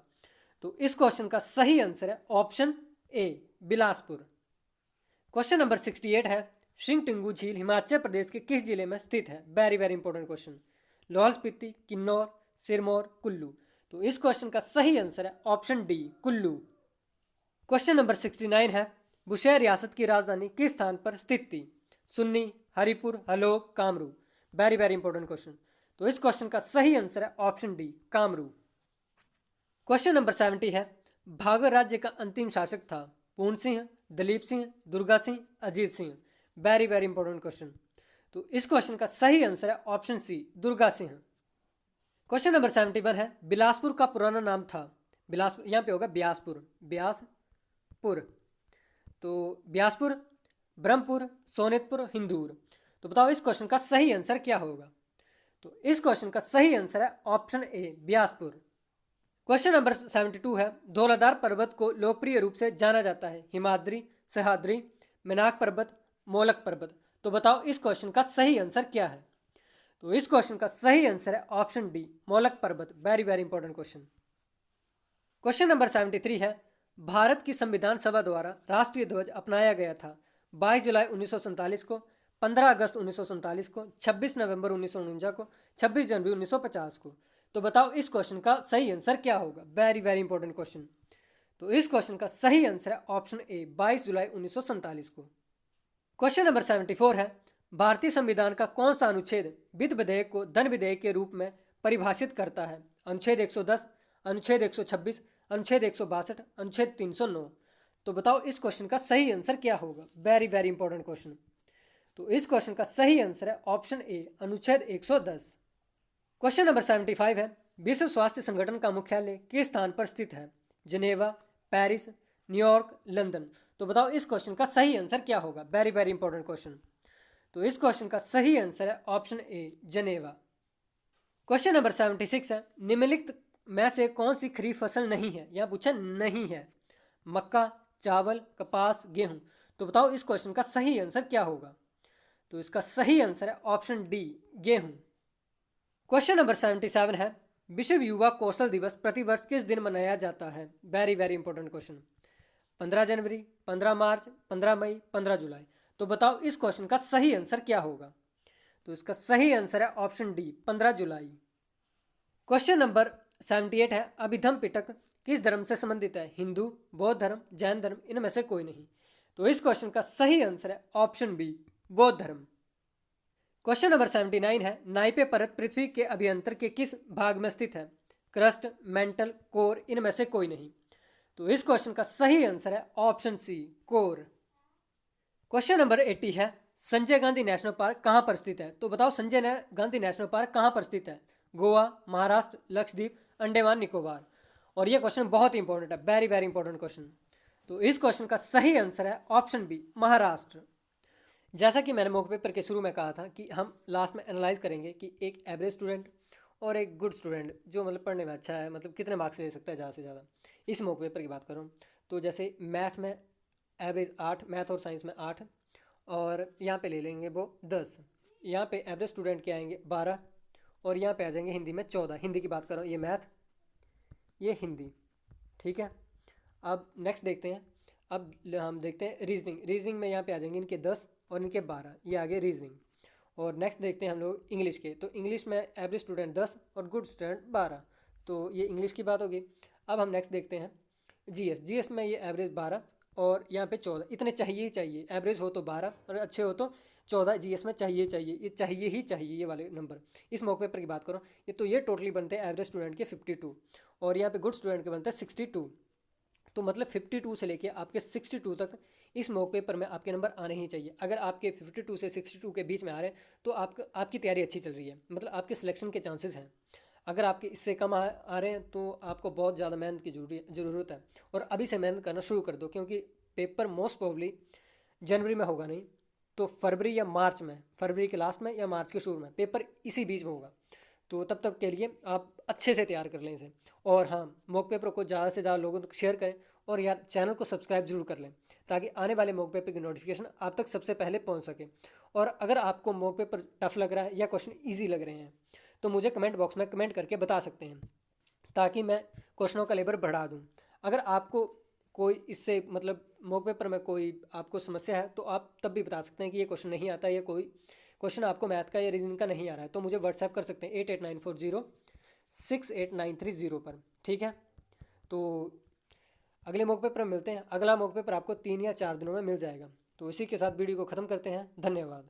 तो इस क्वेश्चन का सही आंसर है ऑप्शन ए, बिलासपुर। क्वेश्चन नंबर 68 है। श्रिंगटिंगू झील हिमाचल प्रदेश के किस जिले में स्थित है? Very very important question. Lahaul Spiti, Kinnaur, Sirmaur, Kullu. तो इस क्वेश्चन का सही आंसर है option D, Kullu. Question number 69 है। बुशहर रियासत की राजधानी किस स्थान पर स्थित थी? Sunni, Haripur, Halog, Kamru. Very very important question. तो इस क्वेश्चन का सही आंसर है option D, Kamru. Question number 70 है। भागल राज्य का अंतिम शासक था? Purna Singh, Dalip Singh, Durga Singh, Ajit Singh. Very very important question. तो इस क्वेश्चन का सही आंसर है option C, Durga Singh. Question number 71 है, बिलासपुर का पुराना नाम था? बिलासपुर यहाँ पे होगा ब्यासपुर, ब्यासपुर। तो ब्यासपुर, ब्रह्मपुर, सोनितपुर, हिंदूर। तो बताओ इस क्वेश्चन का सही आंसर क्या होगा? तो इस क्वेश्चन का सही आंसर है ऑप्शन ए, ब्यासपुर। क्वेश्चन नंबर 72 है, धौलाधार पर्वत को लोकप्रिय रूप से जाना जाता है? हिमाद्री, सह्याद्री, मेनाक पर्वत, मोलक पर्वत। तो बताओ इस क्वेश्चन का सही आंसर क्या है? तो इस क्वेश्चन का सही आंसर है ऑप्शन डी, मोलक पर्वत। Very very important question. Question number 73 है, भारत की संविधान सभा द्वारा राष्ट्रीय ध्वज अपनाया गया था? 22 जुलाई 1947 को, 15 अगस्त 1947 को, 26 नवंबर 1949 को, 26 जनवरी 1950 को। तो बताओ इस क्वेश्चन का सही आंसर क्या होगा? Very very important question. तो इस क्वेश्चन का सही आंसर है ऑप्शन ए, 22 जुलाई 1947 को। क्वेश्चन नंबर 74 है, भारतीय संविधान का कौन सा अनुच्छेद वित्त विधेयक को धन विधेयक के रूप में परिभाषित करता है? अनुच्छेद 110, अनुच्छेद 126, अनुच्छेद 162, अनुच्छेद 309। तो बताओ इस क्वेश्चन का सही आंसर क्या होगा? Very very important question. तो इस क्वेश्चन का सही आंसर है ऑप्शन ए, अनुच्छेद 110। क्वेश्चन नंबर 75 है, विश्व स्वास्थ्य संगठन का मुख्यालय किस स्थान पर स्थित है? Geneva, Paris, New York, London. तो बताओ इस क्वेश्चन का सही आंसर क्या होगा? Very very important question. तो इस क्वेश्चन का सही आंसर है ऑप्शन ए, जनेवा। क्वेश्चन नंबर 76 है, निम्नलिखित में से कौन सी खरीफ फसल नहीं है? यहाँ पूछा नहीं है। मक्का, चावल, कपास, गेहूं। तो बताओ इस क्वेश्चन का सही आंसर क्या होगा? तो इसका सही आंसर है ऑप्शन डी, गेहूं। क्वेश्चन नंबर 77 है, विश्व युवा कौशल दिवस प्रतिवर्ष किस दिन मनाया जाता है? Very very important question. 15 जनवरी, 15 मार्च, 15 मई, 15 जुलाई। तो बताओ इस क्वेश्चन का सही आंसर क्या होगा? तो इसका सही आंसर है ऑप्शन डी, 15 जुलाई। क्वेश्चन नंबर 78 है, अभिधम पिटक किस धर्म से संबंधित है? हिंदू, बौद्ध धर्म, जैन धर्म, इनमें से कोई नहीं। तो इस क्वेश्चन का सही आंसर है ऑप्शन बी, बौद्ध धर्म। क्वेश्चन नंबर 79 है, नाइपे परत पृथ्वी के अभ्यंतर के किस भाग में स्थित है? क्रस्ट, मेंटल, कोर, इनमें से कोई नहीं। तो इस क्वेश्चन का सही आंसर है option C, core. Question number 80 है, संजय गांधी नेशनल पार्क कहां पर स्थित है? तो बताओ संजय गांधी नेशनल पार्क कहां पर स्थित है? गोवा, महाराष्ट्र, लक्षद्वीप, अंडमान निकोबार। और यह क्वेश्चन बहुत इंपॉर्टेंट है, वेरी वेरी इंपॉर्टेंट क्वेश्चन। तो इस क्वेश्चन का सही आंसर है ऑप्शन बी, महाराष्ट्र। जैसा कि मैंने मॉक पेपर के शुरू में कहा था कि हम लास्ट में एनालाइज करेंगे कि एक एवरेज स्टूडेंट और एक गुड स्टूडेंट जो मतलब पढ़ने में अच्छा है, मतलब कितने मार्क्स ले सकता है ज़्यादा से ज़्यादा। इस मॉक पेपर की बात करूँ तो जैसे मैथ में एवरेज 8, मैथ और साइंस में 8, और यहाँ पे ले लेंगे वो 10। यहाँ पे एवरेज स्टूडेंट के आएंगे 12, और यहाँ पे आ जाएंगे हिंदी में 14। हिंदी की बात कर रहा हूँ, ये मैथ, ये हिंदी, ठीक है। अब नेक्स्ट देखते हैं, अब हम देखते हैं रीजनिंग। रीजनिंग में यहाँ पे आ जाएंगे इनके 10 और इनके 12, ये आगे रीजनिंग। और नेक्स्ट देखते हैं हम लोग इंग्लिश के, तो इंग्लिश में एवरेज स्टूडेंट 10 और गुड स्टूडेंट 12। तो ये इंग्लिश की बात होगी। अब हम नेक्स्ट देखते हैं जीएस। जीएस में ये एवरेज 12 और यहाँ पे 14, इतने चाहिए ही चाहिए। एवरेज हो तो 12 और अच्छे हो तो 14 जीएस में चाहिए चाहिए, ये चाहिए ही चाहिए ये वाले नंबर। इस मॉक पेपर की बात करो, ये तो ये टोटली बनते हैं एवरेज स्टूडेंट के 52, और यहाँ पे गुड स्टूडेंट के बनते हैं 62। तो मतलब 52 से लेके आपके 62 तक इस मॉक पेपर में आपके नंबर आने ही चाहिए। अगर आपके 52 से 62 के बीच में आ रहे हैं तो आपकी तैयारी अच्छी चल रही है, मतलब आपके सिलेक्शन के चांसेस हैं। अगर आपके इससे कम आ रहे हैं तो आपको बहुत ज़्यादा मेहनत की ज़रूरत है, और अभी से मेहनत करना शुरू कर दो, क्योंकि पेपर मोस्ट प्रोबेबली जनवरी में होगा नहीं तो फरवरी या मार्च में, फरवरी के लास्ट में या मार्च के शुरू में, पेपर इसी बीच में होगा। तो तब तक के लिए आप अच्छे से तैयार कर लें इसे। और हाँ, मॉक पेपर को ज़्यादा से ज़्यादा लोगों तक शेयर करें, और यार चैनल को सब्सक्राइब जरूर कर लें ताकि आने वाले मॉक पेपर की नोटिफिकेशन आप तक सबसे पहले पहुंच सके। और अगर आपको मॉक पेपर टफ लग रहा है या क्वेश्चन ईजी लग रहे हैं तो मुझे कमेंट बॉक्स में कमेंट करके बता सकते हैं, ताकि मैं क्वेश्चनों का लेवल बढ़ा दूँ। अगर आपको कोई इससे मतलब मॉक पेपर में कोई आपको समस्या है तो आप तब भी बता सकते हैं कि ये क्वेश्चन नहीं आता, या कोई क्वेश्चन आपको मैथ का या रीजनिंग का नहीं आ रहा है, तो मुझे व्हाट्सएप कर सकते हैं 8894068930 पर, ठीक है। तो अगले मॉक पेपर में मिलते हैं। अगला मॉक पेपर आपको 3 या 4 दिनों में मिल जाएगा। तो इसी के साथ वीडियो को ख़त्म करते हैं। धन्यवाद।